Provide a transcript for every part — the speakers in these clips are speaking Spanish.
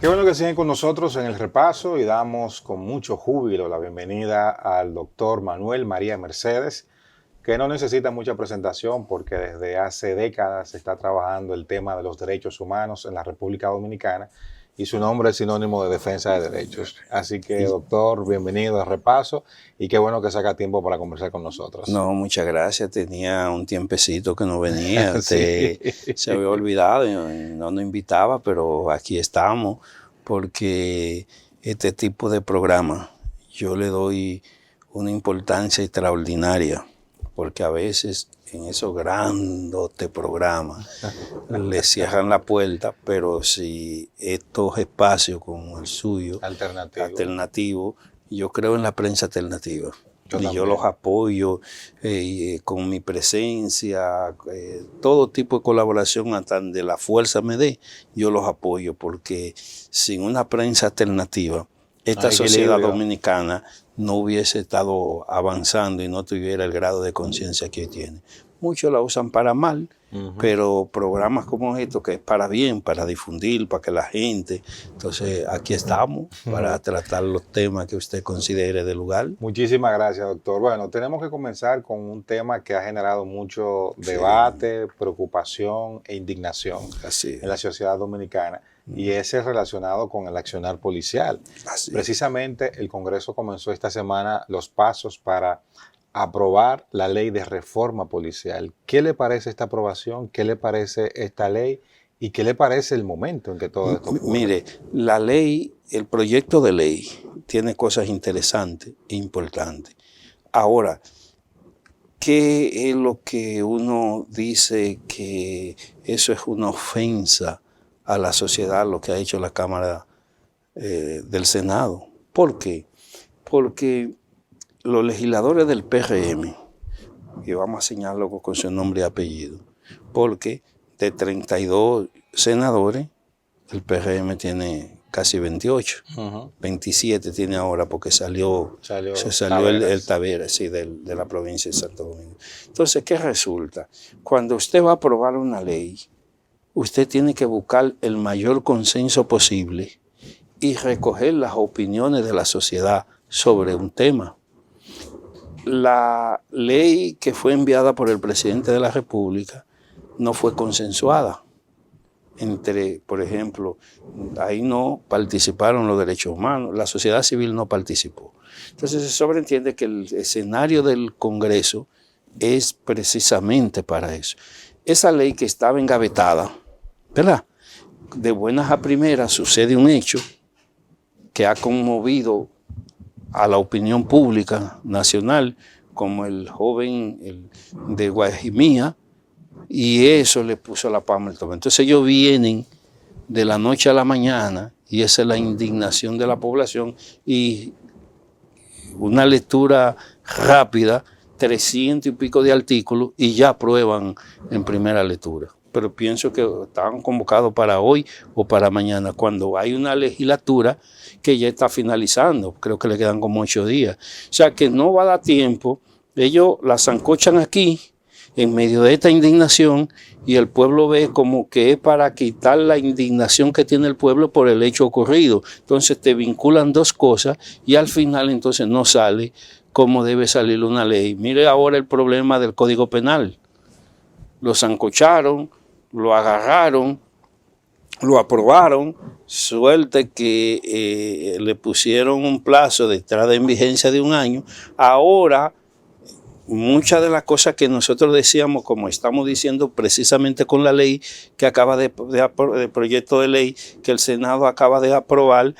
Qué bueno que siguen con nosotros en el repaso y damos con mucho júbilo la bienvenida al doctor Manuel María Mercedes, que no necesita mucha presentación porque desde hace décadas está trabajando el tema de los derechos humanos en la República Dominicana y su nombre es sinónimo de defensa de derechos. Así que, doctor, bienvenido al repaso y qué bueno que saca tiempo para conversar con nosotros. No, muchas gracias. Tenía un tiempecito que no venía. Sí. Se había olvidado y no nos invitaba, pero aquí estamos porque este tipo de programa yo le doy una importancia extraordinaria porque a veces en esos grandotes programas le cierran la puerta, pero si estos espacios como el suyo, alternativo, yo creo en la prensa alternativa. Yo los apoyo con mi presencia, todo tipo de colaboración hasta de la fuerza me dé, yo los apoyo porque sin una prensa alternativa, esta sociedad dominicana no hubiese estado avanzando y no tuviera el grado de conciencia que tiene. Muchos la usan para mal, pero programas como estos que es para bien, para difundir, para que la gente... Entonces, aquí estamos para tratar los temas que usted considere de lugar. Muchísimas gracias, doctor. Bueno, tenemos que comenzar con un tema que ha generado mucho debate, preocupación e indignación en la sociedad dominicana. Y ese es relacionado con el accionar policial. Precisamente el Congreso comenzó esta semana los pasos para aprobar la ley de reforma policial. ¿Qué le parece esta aprobación? ¿Qué le parece esta ley? ¿Y qué le parece el momento en que todo esto ocurre? Mire, la ley, el proyecto de ley tiene cosas interesantes e importantes. Ahora, ¿qué es lo que uno dice que eso es una ofensa a la sociedad, lo que ha hecho la Cámara del Senado? ¿Por qué? Porque los legisladores del PRM, y vamos a señalarlo con su nombre y apellido, porque de 32 senadores, el PRM tiene casi 28, 27 tiene ahora porque salió el Taveras, sí, de la provincia de Santo Domingo. Entonces, ¿qué resulta? Cuando usted va a aprobar una ley, usted tiene que buscar el mayor consenso posible y recoger las opiniones de la sociedad sobre un tema. La ley que fue enviada por el presidente de la República no fue consensuada. Por ejemplo, ahí no participaron los derechos humanos, la sociedad civil no participó. Entonces se sobreentiende que el escenario del Congreso es precisamente para eso. Esa ley que estaba engavetada, ¿verdad? De buenas a primeras sucede un hecho que ha conmovido a la opinión pública nacional, como el joven de Guajimía, y eso le puso la palma al tope. Entonces ellos vienen de la noche a la mañana, y esa es la indignación de la población, y una lectura rápida, 300 y pico de artículos, y ya aprueban en primera lectura. Pero pienso que estaban convocados para hoy o para mañana, cuando hay una legislatura que ya está finalizando, creo que le quedan como 8 días. O sea que no va a dar tiempo, ellos la zancochan aquí, en medio de esta indignación, y el pueblo ve como que es para quitar la indignación que tiene el pueblo por el hecho ocurrido. Entonces te vinculan dos cosas y al final entonces no sale como debe salir una ley. Mire ahora el problema del Código Penal. Lo zancocharon, lo agarraron, lo aprobaron, suerte que le pusieron un plazo de entrada en vigencia de 1 año. Ahora, muchas de las cosas que nosotros decíamos, como estamos diciendo precisamente con la ley que acaba de proyecto de ley que el Senado acaba de aprobar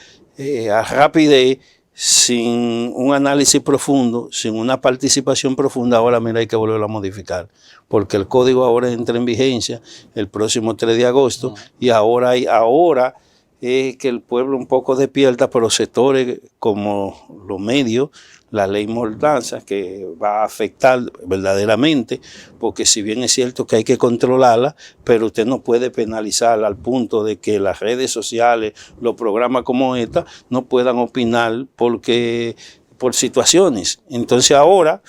a rapidez, sin un análisis profundo, sin una participación profunda, ahora mira hay que volverlo a modificar, porque el código ahora entra en vigencia el próximo 3 de agosto y ahora es que el pueblo un poco despierta, pero sectores como los medios, la ley Mordaza, que va a afectar verdaderamente, porque si bien es cierto que hay que controlarla, pero usted no puede penalizarla al punto de que las redes sociales, los programas como esta, no puedan opinar por situaciones. Entonces ahora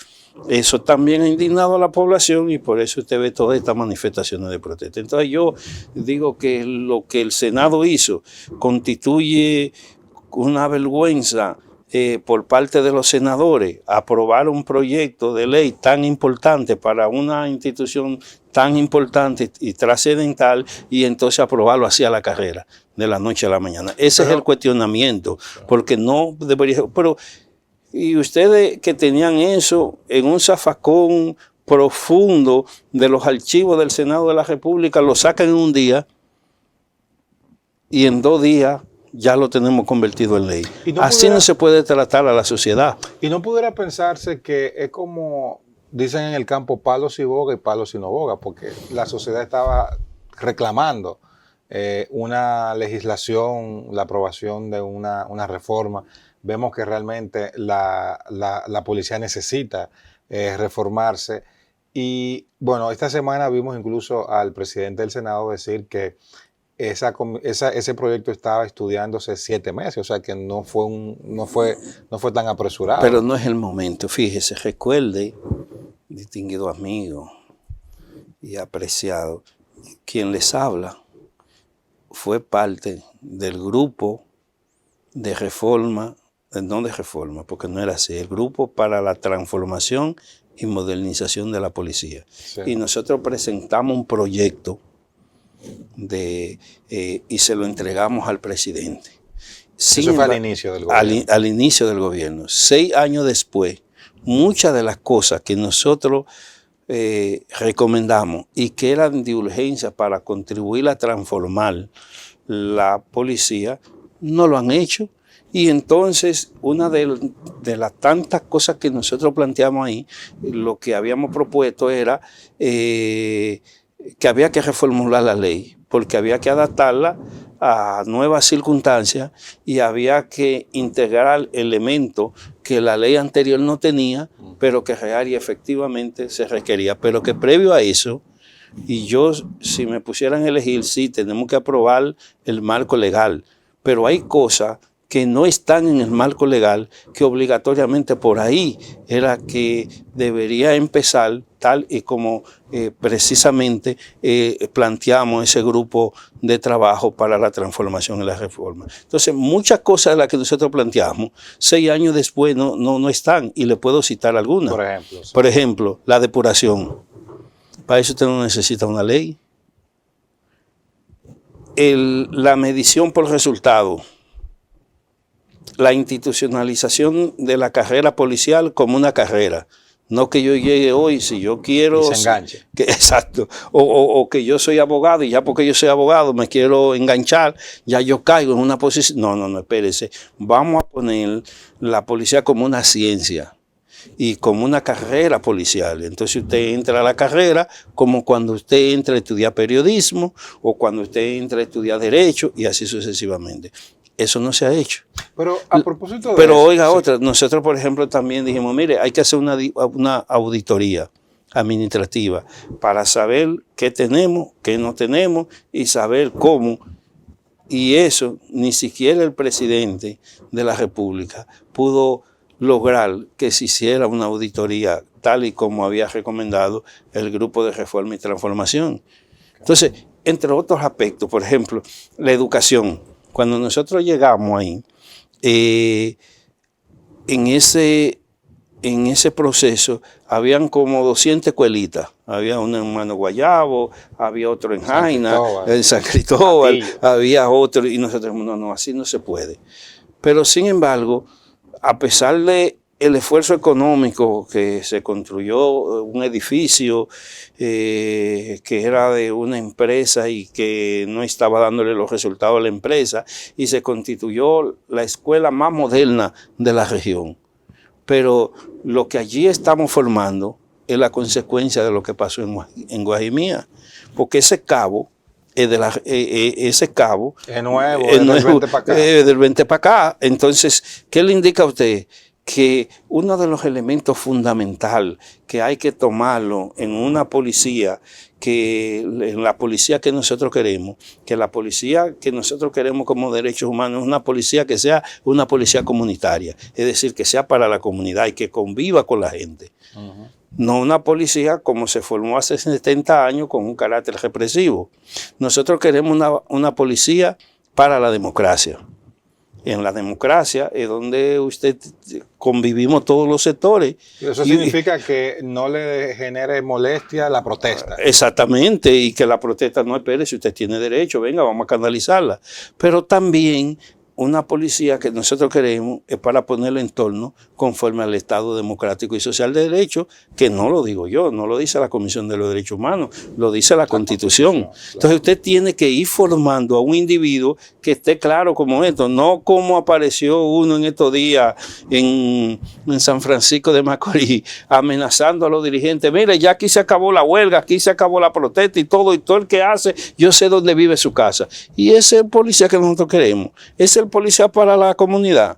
Eso también ha indignado a la población y por eso usted ve todas estas manifestaciones de protesta. Entonces yo digo que lo que el Senado hizo constituye una vergüenza por parte de los senadores, aprobar un proyecto de ley tan importante para una institución tan importante y trascendental y entonces aprobarlo así a la carrera, de la noche a la mañana. Ese es el cuestionamiento, porque no debería... Pero, y ustedes que tenían eso en un zafacón profundo de los archivos del Senado de la República, lo sacan en un día y en 2 días ya lo tenemos convertido en ley. Así no se puede tratar a la sociedad. Y no pudiera pensarse que es como dicen en el campo, palos si boga y palos si no boga, porque la sociedad estaba reclamando una legislación, la aprobación de una reforma. Vemos que realmente la policía necesita reformarse. Y bueno, esta semana vimos incluso al presidente del Senado decir que ese proyecto estaba estudiándose 7 meses, o sea que no fue tan apresurado. Pero no es el momento, fíjese, recuerde, distinguido amigo y apreciado, quien les habla fue parte del grupo de reforma, no de reforma, porque no era así, el grupo para la transformación y modernización de la policía. Sí. Y nosotros presentamos un proyecto y se lo entregamos al presidente. Eso fue al inicio del gobierno. Al inicio del gobierno. 6 años después, muchas de las cosas que nosotros recomendamos y que eran de urgencia para contribuir a transformar la policía, no lo han hecho. Y entonces, una de las tantas cosas que nosotros planteamos ahí, lo que habíamos propuesto era que había que reformular la ley, porque había que adaptarla a nuevas circunstancias y había que integrar elementos que la ley anterior no tenía, pero que real y efectivamente se requería. Pero que previo a eso, y yo, si me pusieran a elegir, sí, tenemos que aprobar el marco legal, pero hay cosas que no están en el marco legal, que obligatoriamente por ahí era que debería empezar, tal y como precisamente planteamos ese grupo de trabajo para la transformación y la reforma. Entonces, muchas cosas de las que nosotros planteamos, 6 años después no están, y le puedo citar algunas. Por ejemplo, sí. Por ejemplo, la depuración. Para eso usted no necesita una ley. La medición por resultado. La institucionalización de la carrera policial como una carrera. No que yo llegue hoy, si yo quiero... Y se enganche. Exacto. O que yo soy abogado y ya porque yo soy abogado me quiero enganchar, ya yo caigo en una posición... No, espérese. Vamos a poner la policía como una ciencia y como una carrera policial. Entonces usted entra a la carrera como cuando usted entra a estudiar periodismo o cuando usted entra a estudiar derecho y así sucesivamente. Eso no se ha hecho. Pero a propósito de Pero eso, oiga, sí. otra, nosotros por ejemplo también dijimos, mire, hay que hacer una auditoría administrativa para saber qué tenemos, qué no tenemos y saber cómo. Y eso ni siquiera el presidente de la República pudo lograr que se hiciera una auditoría tal y como había recomendado el Grupo de Reforma y Transformación. Entonces, entre otros aspectos, por ejemplo, la educación. Cuando nosotros llegamos ahí, en ese proceso habían como 200 escuelitas. Había uno en Mano Guayabo, había otro en Jaina, en San Cristóbal, había otro, y nosotros no, así no se puede. Pero sin embargo, a pesar de el esfuerzo económico que se construyó un edificio que era de una empresa y que no estaba dándole los resultados a la empresa y se constituyó la escuela más moderna de la región. Pero lo que allí estamos formando es la consecuencia de lo que pasó en Guajimía, porque ese cabo es nuevo, del 20 para acá. Del 20 para acá. Entonces, ¿qué le indica a usted? que uno de los elementos fundamentales que hay que tomarlo en una policía, en la policía que nosotros queremos, que la policía que nosotros queremos como derechos humanos es una policía que sea una policía comunitaria, es decir, que sea para la comunidad y que conviva con la gente. No una policía como se formó hace 70 años con un carácter represivo. Nosotros queremos una policía para la democracia. En la democracia es donde convivimos todos los sectores. Eso significa que no le genere molestia la protesta. Exactamente, y que la protesta no espere, si usted tiene derecho, venga, vamos a canalizarla. Pero también una policía que nosotros queremos es para ponerlo en torno conforme al Estado democrático y social de derecho, que no lo digo yo, no lo dice la Comisión de los Derechos Humanos, lo dice la Constitución. Entonces usted tiene que ir formando a un individuo que esté claro como esto, no como apareció uno en estos días en San Francisco de Macorís, amenazando a los dirigentes. Mire, ya aquí se acabó la huelga, aquí se acabó la protesta y todo el que hace, yo sé dónde vive su casa. Y ese es el policía que nosotros queremos, ese es el policía para la comunidad,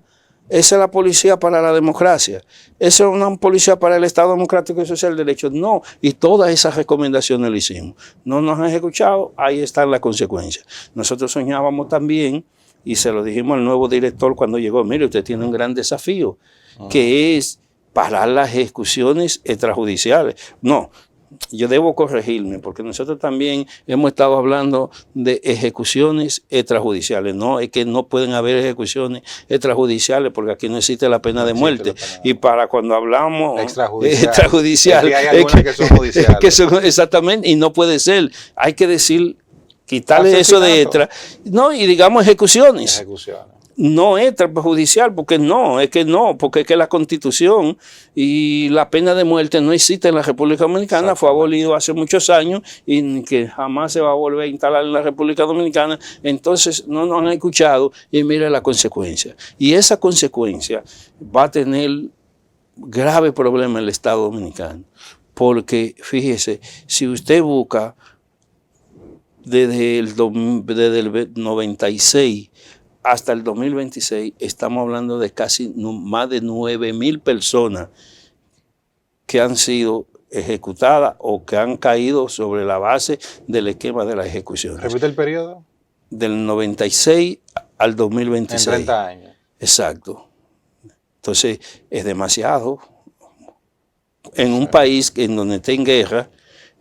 esa es la policía para la democracia, esa es una policía para el Estado democrático y social de derecho. No, y todas esas recomendaciones las hicimos. No nos han escuchado, ahí están las consecuencias. Nosotros soñábamos también, y se lo dijimos al nuevo director cuando llegó, mire, usted tiene un gran desafío, que es parar las ejecuciones extrajudiciales. No, yo debo corregirme, porque nosotros también hemos estado hablando de ejecuciones extrajudiciales. No, es que no pueden haber ejecuciones extrajudiciales porque aquí no existe la pena de muerte. Y para cuando hablamos extrajudiciales, hay algunas que son judiciales. Exactamente, y no puede ser. Hay que decir, quitarle eso de extra. No, y digamos ejecuciones. No es judicial, porque es que la Constitución y la pena de muerte no existe en la República Dominicana, fue abolido hace muchos años y que jamás se va a volver a instalar en la República Dominicana. Entonces no nos han escuchado y mire la consecuencia. Y esa consecuencia va a tener grave problema en el Estado Dominicano, porque fíjese, si usted busca desde el 96 hasta el 2026, estamos hablando de casi más de 9,000 personas que han sido ejecutadas o que han caído sobre la base del esquema de las ejecuciones. ¿Repite el periodo? Del 96 al 2026. En 30 años. Exacto. Entonces, es demasiado. En un país en donde está en guerra,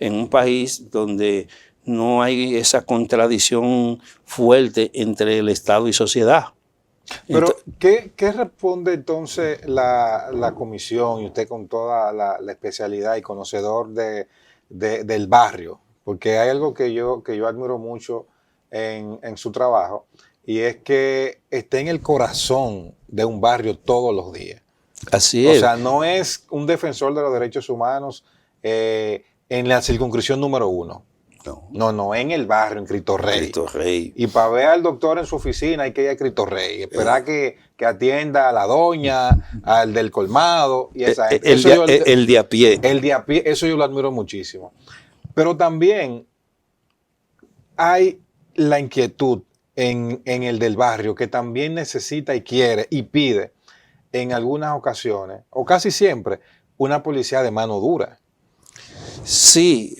en un país donde no hay esa contradicción fuerte entre el Estado y sociedad. Pero, ¿qué responde entonces la comisión y usted con toda la especialidad y conocedor del barrio? Porque hay algo que yo admiro mucho en su trabajo, y es que está en el corazón de un barrio todos los días. Así es. O sea, no es un defensor de los derechos humanos en la circunscripción número 1. No, en el barrio, en Cristo Rey. Y para ver al doctor en su oficina hay que ir a Cristo Rey. Esperar que atienda a la doña, al del colmado. Y esa gente. El de a pie. El de a pie, eso yo lo admiro muchísimo. Pero también hay la inquietud en el del barrio, que también necesita y quiere y pide en algunas ocasiones, o casi siempre, una policía de mano dura. Sí,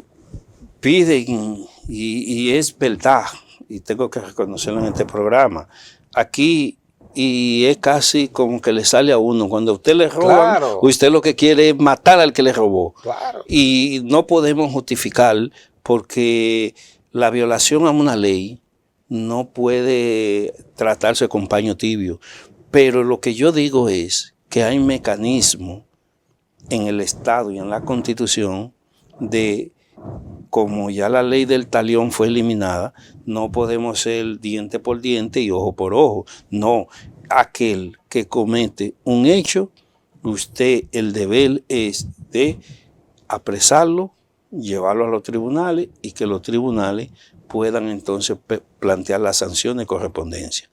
piden, y es verdad, y tengo que reconocerlo en este programa. Aquí, y es casi como que le sale a uno. Cuando a usted le roba, claro, usted lo que quiere es matar al que le robó. Claro. Y no podemos justificar, porque la violación a una ley no puede tratarse con paño tibio. Pero lo que yo digo es que hay mecanismos en el Estado y en la Constitución de, como ya la ley del talión fue eliminada, no podemos ser diente por diente y ojo por ojo. No, aquel que comete un hecho, el deber es de apresarlo, llevarlo a los tribunales y que los tribunales puedan entonces plantear las sanciones de correspondencia.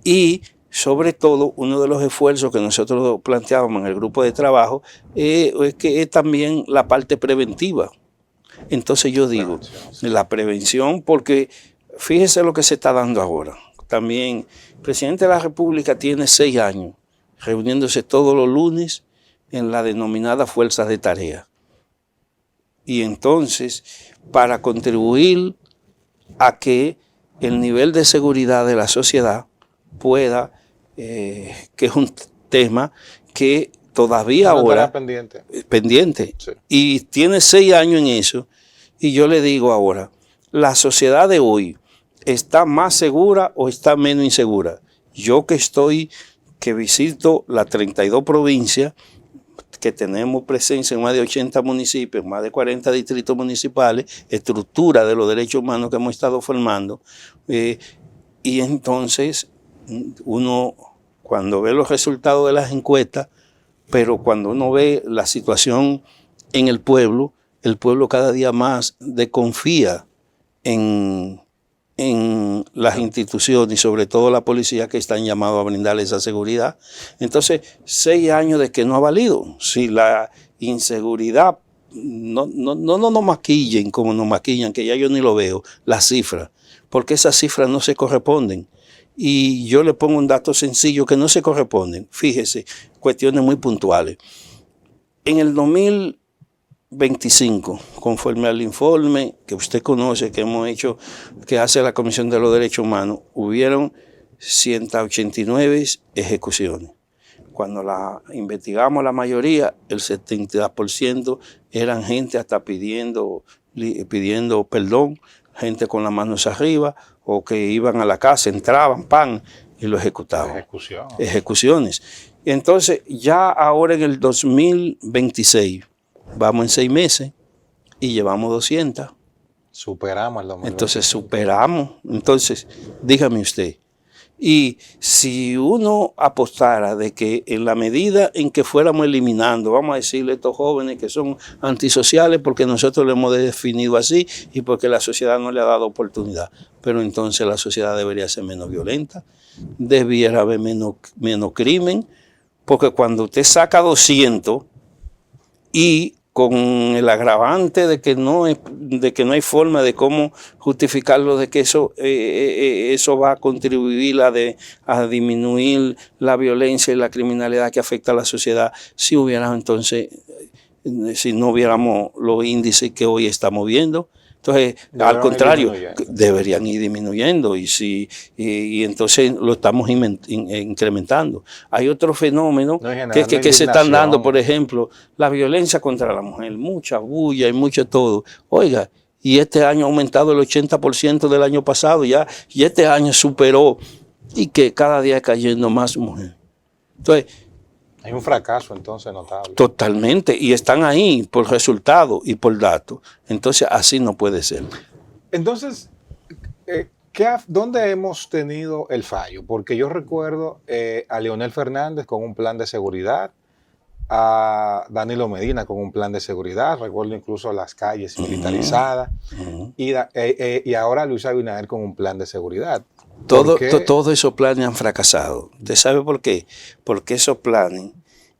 Y sobre todo, uno de los esfuerzos que nosotros planteábamos en el grupo de trabajo es que es también la parte preventiva. Entonces yo digo, la prevención, porque fíjese lo que se está dando ahora. También el presidente de la República tiene 6 años reuniéndose todos los lunes en la denominada fuerza de tarea. Y entonces, para contribuir a que el nivel de seguridad de la sociedad pueda, que es un tema que todavía ahora pendiente. Sí. Y tiene 6 años en eso. Y yo le digo ahora, la sociedad de hoy está más segura o está menos insegura. Yo que visito las 32 provincias, que tenemos presencia en más de 80 municipios, más de 40 distritos municipales, estructura de los derechos humanos que hemos estado formando. Y entonces uno, cuando ve los resultados de las encuestas, pero cuando uno ve la situación en el pueblo cada día más desconfía en las instituciones y sobre todo la policía que están llamados a brindarle esa seguridad. Entonces, 6 años de que no ha valido. Si la inseguridad, no maquillen como nos maquillan, que ya yo ni lo veo, las cifras, porque esas cifras no se corresponden. Y yo le pongo un dato sencillo que no se corresponden. Fíjese, cuestiones muy puntuales. En el 2025, conforme al informe que usted conoce, que hemos hecho, que hace la Comisión de los Derechos Humanos, hubieron 189 ejecuciones. Cuando la investigamos, la mayoría, el 70% eran gente hasta pidiendo perdón, gente con las manos arriba, o que iban a la casa, entraban, pan, y lo ejecutaban. Ejecuciones. Entonces, ya ahora en el 2026, vamos en 6 meses y llevamos 200. Superamos el 2026. Entonces, superamos. Entonces, dígame usted, y si uno apostara de que en la medida en que fuéramos eliminando, vamos a decirle a estos jóvenes que son antisociales porque nosotros lo hemos definido así y porque la sociedad no le ha dado oportunidad, pero entonces la sociedad debería ser menos violenta, debiera haber menos crimen, porque cuando usted saca 200 y con el agravante de que no hay forma de cómo justificarlo, de que eso va a contribuir a disminuir la violencia y la criminalidad que afecta a la sociedad, si no hubiéramos los índices que hoy estamos viendo. Entonces, al contrario, deberían ir disminuyendo y entonces lo estamos incrementando. Hay otro fenómeno que se están dando, por ejemplo, la violencia contra la mujer, mucha bulla y mucho todo. Oiga, y este año ha aumentado el 80% del año pasado y este año superó, y que cada día cayendo más mujeres. Entonces, hay un fracaso entonces notable. Totalmente, y están ahí por resultados y por datos. Entonces así no puede ser. Entonces, ¿dónde hemos tenido el fallo? Porque yo recuerdo a Leonel Fernández con un plan de seguridad, a Danilo Medina con un plan de seguridad, recuerdo incluso las calles militarizadas, y ahora a Luis Abinader con un plan de seguridad. Todos esos planes han fracasado. ¿Usted sabe por qué? Porque esos planes,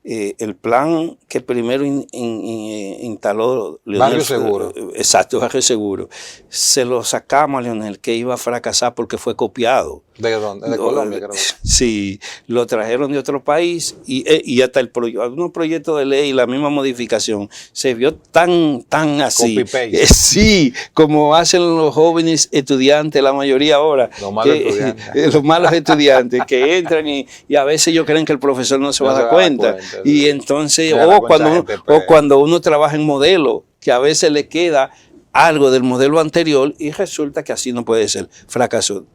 el plan que primero instaló Leonel, Barrio Seguro. Exacto, Barrio Seguro, se lo sacamos a Leonel, que iba a fracasar porque fue copiado. ¿De dónde? De Colombia, creo. Sí, lo trajeron de otro país y hasta algunos proyectos de ley, la misma modificación, se vio tan así. Copy-paste. Sí, como hacen los jóvenes estudiantes, la mayoría ahora. Los malos estudiantes. Los malos estudiantes que entran y a veces ellos creen que el profesor no se va a dar cuenta. Y entonces, cuando uno trabaja en modelo, que a veces le queda algo del modelo anterior y resulta que así no puede ser. Fracasó.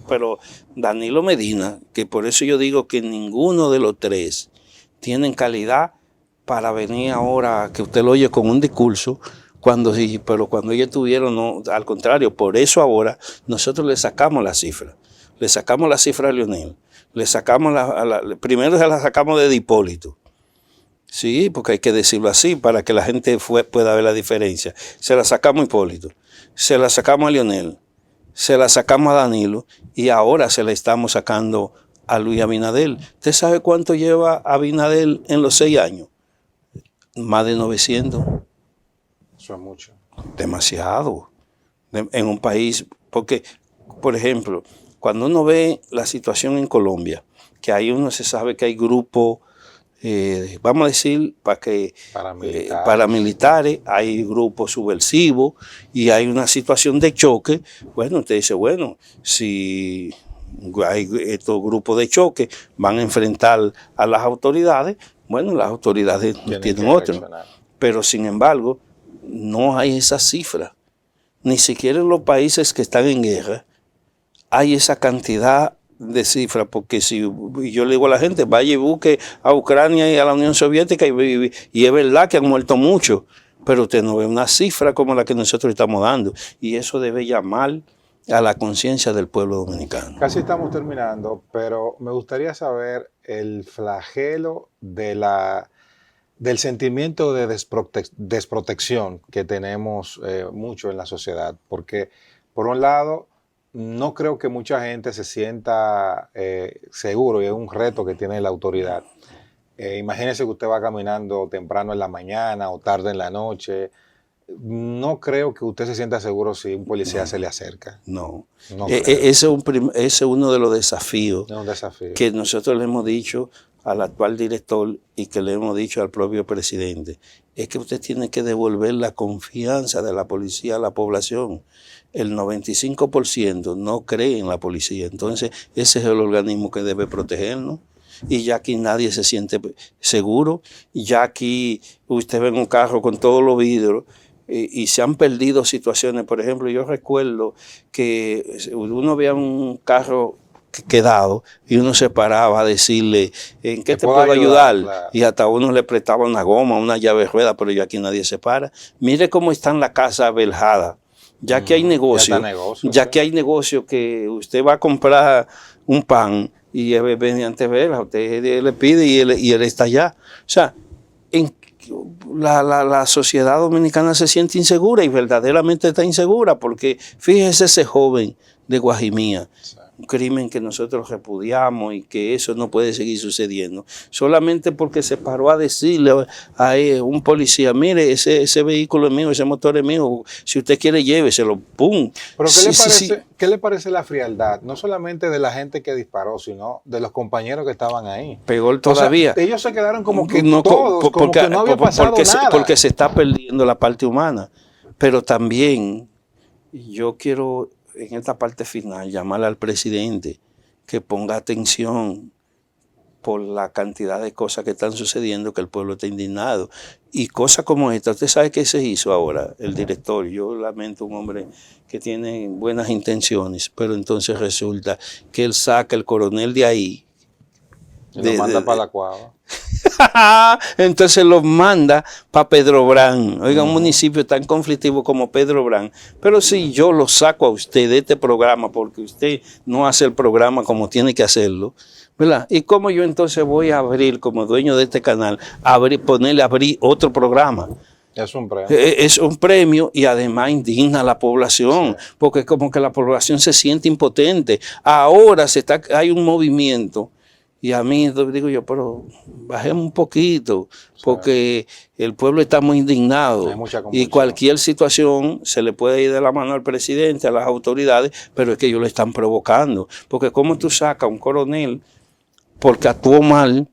Pero Danilo Medina, que por eso yo digo que ninguno de los tres tienen calidad para venir ahora, que usted lo oye con un discurso, pero cuando ellos tuvieron, no, al contrario, por eso ahora nosotros le sacamos la cifra. Le sacamos la cifra a Leonel, le sacamos primero se la sacamos de Hipólito. Sí, porque hay que decirlo así para que la gente pueda ver la diferencia. Se la sacamos a Hipólito, se la sacamos a Leonel, se la sacamos a Danilo y ahora se la estamos sacando a Luis Abinader. ¿Usted sabe cuánto lleva Abinader en los 6 años? Más de 900. Eso es mucho. Demasiado. En un país, porque, por ejemplo, cuando uno ve la situación en Colombia, que ahí uno se sabe que hay grupos, vamos a decir, paramilitares, hay grupos subversivos y hay una situación de choque. Bueno, usted dice, bueno, si hay estos grupos de choque, van a enfrentar a las autoridades, bueno, las autoridades tienen otro. Pero sin embargo, no hay esa cifra. Ni siquiera en los países que están en guerra hay esa cantidad de cifras, porque si yo le digo a la gente, vaya y busque a Ucrania y a la Unión Soviética y es verdad que han muerto muchos, pero usted no ve una cifra como la que nosotros estamos dando, y eso debe llamar a la conciencia del pueblo dominicano. Casi estamos terminando, pero me gustaría saber el flagelo del sentimiento de desprotección que tenemos mucho en la sociedad, porque por un lado no creo que mucha gente se sienta seguro, y es un reto que tiene la autoridad. Imagínese que usted va caminando temprano en la mañana o tarde en la noche. No creo que usted se sienta seguro si un policía se le acerca. Ese es uno de los desafíos, desafío que nosotros le hemos dicho al actual director y que le hemos dicho al propio presidente. Es que usted tiene que devolver la confianza de la policía a la población. El 95% no cree en la policía. Entonces, ese es el organismo que debe protegernos. Y ya aquí nadie se siente seguro. Ya aquí usted ve un carro con todos los vidrios y se han perdido situaciones. Por ejemplo, yo recuerdo que uno veía un carro quedado y uno se paraba a decirle, ¿en qué te puedo ayudar? Claro. Y hasta uno le prestaba una goma, una llave de rueda, pero ya aquí nadie se para. Mire cómo están las casas beljadas. Ya que hay negocio, que hay negocio que usted va a comprar un pan y mediante vela, usted le pide y él está allá. O sea, la sociedad dominicana se siente insegura y verdaderamente está insegura, porque fíjese ese joven de Guajimía, un crimen que nosotros repudiamos y que eso no puede seguir sucediendo, solamente porque se paró a decirle a un policía, mire, ese vehículo es mío, ese motor es mío, si usted quiere lléveselo, ¡pum! Pero ¿qué le parece la frialdad? No solamente de la gente que disparó, sino de los compañeros que estaban ahí. Peor todavía. O sea, ellos se quedaron como que no, todos, como que no había pasado nada. Porque se está perdiendo la parte humana. Pero también yo quiero, en esta parte final, llamarle al presidente que ponga atención por la cantidad de cosas que están sucediendo, que el pueblo está indignado. Y cosas como esta, ¿usted sabe qué se hizo ahora? El director, yo lamento, un hombre que tiene buenas intenciones, pero entonces resulta que él saca el coronel de ahí. Y lo manda para la Cuava. Entonces los manda para Pedro Brán. Oiga, un municipio tan conflictivo como Pedro Brán. Pero si yo lo saco a usted de este programa porque usted no hace el programa como tiene que hacerlo, ¿verdad? ¿Y cómo yo entonces voy a abrir, como dueño de este canal, ponerle a abrir otro programa? Es un premio. Es un premio y además indigna a la población, sí, porque como que la población se siente impotente. Ahora hay un movimiento. Y a mí digo yo, pero bajemos un poquito, porque el pueblo está muy indignado. Y cualquier situación se le puede ir de la mano al presidente, a las autoridades, pero es que ellos lo están provocando. Porque como tú sacas a un coronel porque actuó mal,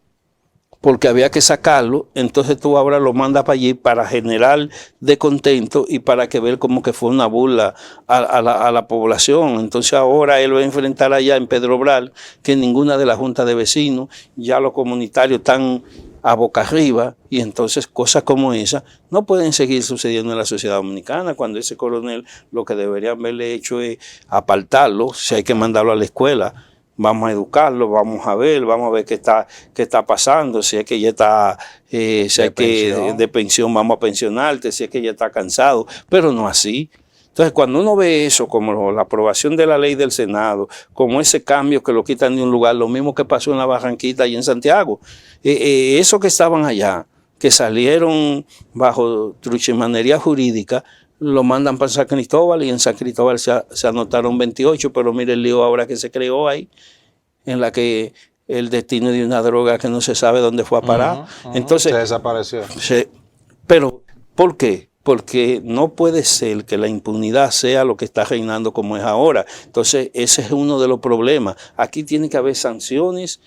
porque había que sacarlo, entonces tú ahora lo mandas para allí para generar descontento y para que ver como que fue una burla a la población. Entonces ahora él va a enfrentar allá en Pedro Brán que ninguna de las juntas de vecinos, ya los comunitarios están a boca arriba, y entonces cosas como esa no pueden seguir sucediendo en la sociedad dominicana, cuando ese coronel lo que deberían haberle hecho es apartarlo, si hay que mandarlo a la escuela. Vamos a educarlo, vamos a ver qué está pasando, si es que ya está de pensión, vamos a pensionarte, si es que ya está cansado, pero no así. Entonces, cuando uno ve eso, como la aprobación de la ley del Senado, como ese cambio que lo quitan de un lugar, lo mismo que pasó en la Barranquita y en Santiago, esos que estaban allá, que salieron bajo truchimanería jurídica, lo mandan para San Cristóbal, y en San Cristóbal se anotaron 28, pero mire el lío ahora que se creó ahí, en la que el destino de una droga que no se sabe dónde fue a parar. Entonces, se desapareció. Pero, ¿por qué? porque no puede ser que la impunidad sea lo que está reinando como es ahora. Entonces, ese es uno de los problemas. Aquí tiene que haber sanciones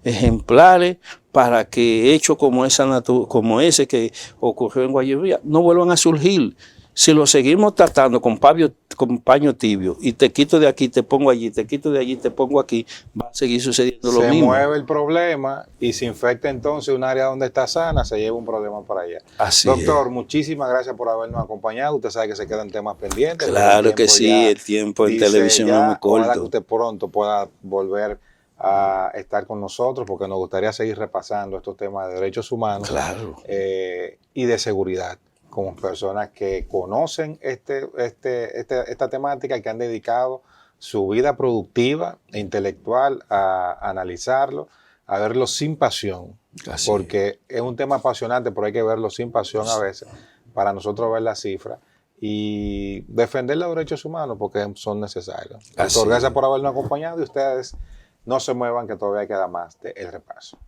ejemplares para que hechos como ese que ocurrió en Guayabía no vuelvan a surgir. Si lo seguimos tratando con paño tibio y te quito de aquí, te pongo allí, te quito de allí, te pongo aquí, va a seguir sucediendo lo mismo. Se mueve el problema y se infecta entonces un área donde está sana, se lleva un problema para allá. Así Doctor, es. muchísimas gracias por habernos acompañado. Usted sabe que se quedan temas pendientes. Claro que sí, el tiempo en televisión es muy corto. Ojalá que usted pronto pueda volver a estar con nosotros porque nos gustaría seguir repasando estos temas de derechos humanos, claro, y de seguridad, como personas que conocen esta temática, que han dedicado su vida productiva e intelectual a analizarlo, a verlo sin pasión, porque es un tema apasionante, pero hay que verlo sin pasión a veces, para nosotros ver las cifras y defender los derechos humanos porque son necesarios. Doctor, gracias por habernos acompañado y ustedes no se muevan que todavía queda más de El Repaso.